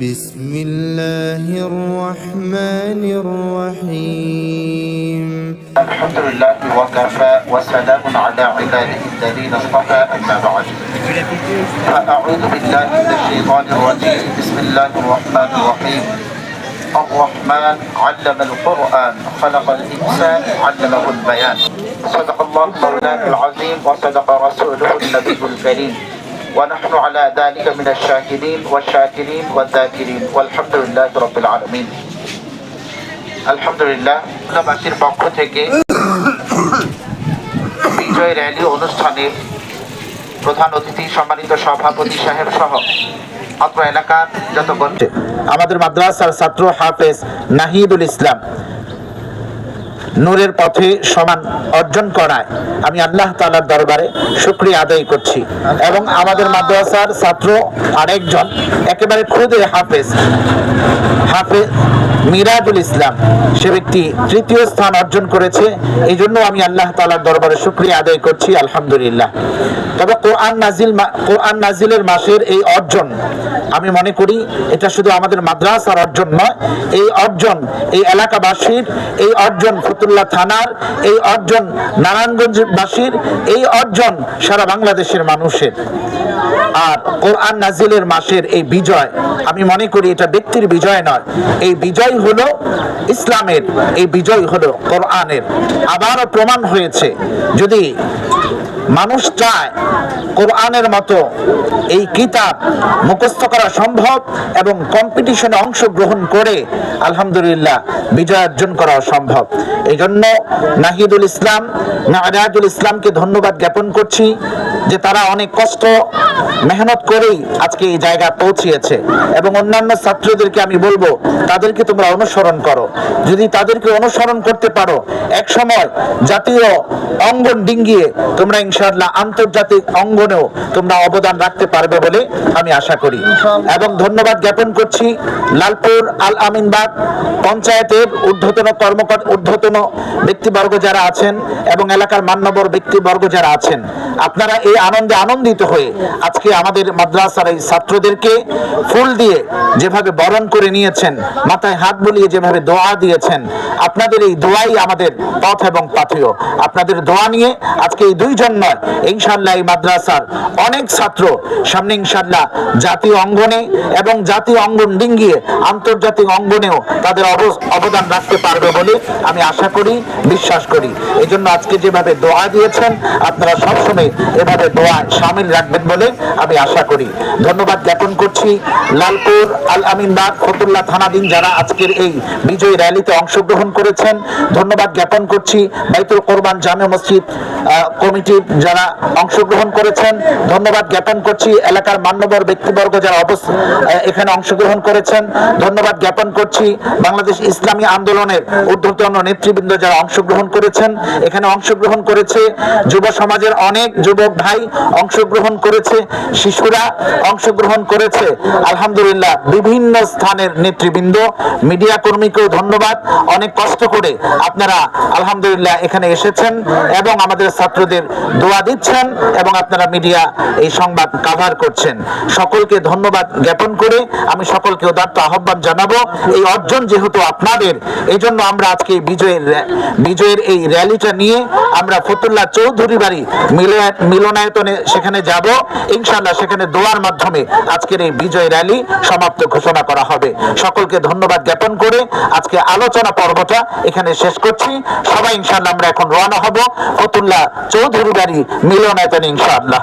بسم الله الرحمن الرحيم الحمد لله وكفى وسلام على عباده الذين اصطفى أما بعد فأعوذ بالله من الشيطان الرجيم بسم الله الرحمن الرحيم الرحمن علم القرآن خلق الإنسان علمه البيان صدق الله مولانا العظيم وصدق رسوله النبي الكريم ونحن على ذلك من الشاهدين والشاكرين والذاكرين والحمد لله رب العالمين আলহামদুলিল্লাহ বাসীর পক্ষ থেকে বিজয় র্যালি অনুষ্ঠানে প্রধান অতিথি সম্মানিত সভাপতি সাহেব সহ অত্র এলাকার যত আমাদের মাদ্রাসার ছাত্র হাফেজ নাহিদুল ইসলাম নূরের পথে সমান অর্জন করায় আমি আল্লাহ তাআলার দরবারে শুকরিয়া আদায় করছি এবং আমাদের মাদ্রাসার ছাত্র আরেকজন একেবারে খুদে হাফেজ মিরাজুল ইসলাম সে ব্যক্তি তৃতীয় স্থান অর্জন করেছে। এই জন্য আমি আল্লাহ তাআলার দরবারে শুকরিয়া আদায় করছি আলহামদুলিল্লাহ। তবে কোরআন নাজিলের মাসের এই অর্জন আমি মনে করি এটা শুধু আমাদের মাদ্রাসার অর্জন নয়, এই অর্জন এই এলাকাবাসীর, এই অর্জন ফতুল্লাহ থানার, এই অর্জন নারায়ণগঞ্জবাসীর, এই অর্জন সারা বাংলাদেশের মানুষের। আর কোরআন নাজিলের মাসের এই বিজয় আমি মনে করি এটা ব্যক্তির বিজয় নয়, এই বিজয় হলো ইসলামের, এই বিজয় হলো কোরআনের। আবারও প্রমাণ হয়েছে যদি মানুষ চায় কোরআনের মতো এই কিতাব মুখস্থ করা সম্ভব এবং কম্পিটিশনে অংশগ্রহণ করে আলহামদুলিল্লাহ বিজয় অর্জন করা সম্ভব। এই জন্য নাহিদুল ইসলামকে ধন্যবাদ জ্ঞাপন করছি যে তারা অনেক কষ্ট মেহনত করেই আজকে এই জায়গায় পৌঁছিয়েছে এবং অন্যান্য ছাত্রদেরকে আমি বলবো তাদেরকে তোমরা অনুসরণ করো। যদি তাদেরকে অনুসরণ করতে পারো এক সময় জাতীয় অঙ্গন ডিঙ্গিয়ে তোমরা ইনশাআল্লাহ আন্তর্জাতিক অঙ্গনেও তোমরা অবদান রাখতে পারবে বলে আমি আশা করি। এবং ধন্যবাদ জ্ঞাপন করছি লালপুর আল আমিনবাগ পঞ্চায়েতের ঊর্ধ্বতন ব্যক্তিবর্গ যারা আছেন এবং এলাকার মান্যবর ব্যক্তিবর্গ যারা আছেন, আপনারা এই আনন্দে আনন্দিত হয়ে আজকে আমাদের মাদ্রাসার এই ছাত্রদেরকে ফুল দিয়ে যেভাবে বরণ করে নিয়েছেন, মাথায় হাত বুলিয়ে যেভাবে দোয়া দিয়েছেন, আপনাদের এই দোয়াই আমাদের পথ এবং পাথেয়। আপনাদের দোয়া নিয়ে আজকে এই দুইজন নয়, ইনশাআল্লাহ এই মাদ্রাসার অনেক ছাত্র সামনে ইনশাআল্লাহ জাতীয় অঙ্গনে এবং জাতীয় অঙ্গন ডিঙ্গিয়ে আন্তর্জাতিক অঙ্গনেও তাদের অবদান রাখতে পারবে বলে আমি আশা করি, বিশ্বাস করি। এই জন্য আজকে যেভাবে দোয়া দিয়েছেন আপনারা সবসময় এভাবে দোয়া শামিল রাখবেন বলে আমি আশা করি। ধন্যবাদ জ্ঞাপন করছি লালপুর আল আমিনবাগ ফতুল্লাহ থানাধীন যারা আজকের এই বিজয় র্যালিতে অংশগ্রহণ করেছেন। ধন্যবাদ জ্ঞাপন করছি বাইতুল কোরবান জামে মসজিদ কমিটির যারা অংশগ্রহণ করেছেন। ধন্যবাদ জ্ঞাপন করছি এলাকার মান্যবর ব্যক্তিবর্গ যারা এখানে অংশগ্রহণ করেছেন। ধন্যবাদ জ্ঞাপন করছি বাংলাদেশ ইসলামী আন্দোলনের ঊর্ধ্বতন নেতৃবৃন্দ যারা অংশগ্রহণ করেছেন। এখানে অংশগ্রহণ করেছে যুব সমাজের অনেক যুবক ভাই অংশগ্রহণ করেছে, শিশুরা অংশগ্রহণ করেছে। আলহামদুলিল্লাহ বিভিন্ন স্থানের নেতৃবৃন্দ, মিডিয়া কর্মীকেও ধন্যবাদ। অনেক কষ্ট করে আপনারা আলহামদুলিল্লাহ এখানে এসেছেন এবং আমাদের ছাত্রদের দোয়া দিচ্ছেন এবং আপনারা মিডিয়া এই সংবাদ কভার করছেন। সকলকে ধন্যবাদ জ্ঞাপন করে আমি সকলকে উদাত্ত আহ্বান জানাবো এই অর্জন যেহেতু আপনাদের, এই জন্য আমরা আজকে বিজয়ের এই র্যালিটা নিয়ে আমরা ফতুল্লাহ চৌধুরী বাড়ি মিলনায়তনে সেখানে যাব ইনশাআল্লাহ। সেখানে দোয়ার মাধ্যমে আজকের এই বিজয় র্যালি সমাপ্ত ঘোষণা করা হবে। সকলকে ধন্যবাদ জ্ঞাপন করে আজকে আলোচনা পর্বটা এখানে শেষ করছি। সবাই ইনশাআল্লাহ আমরা এখন রওনা হব ফতুল্লাহ চৌধুরী বাড়ি মিলনায়তনে ইনশাআল্লাহ।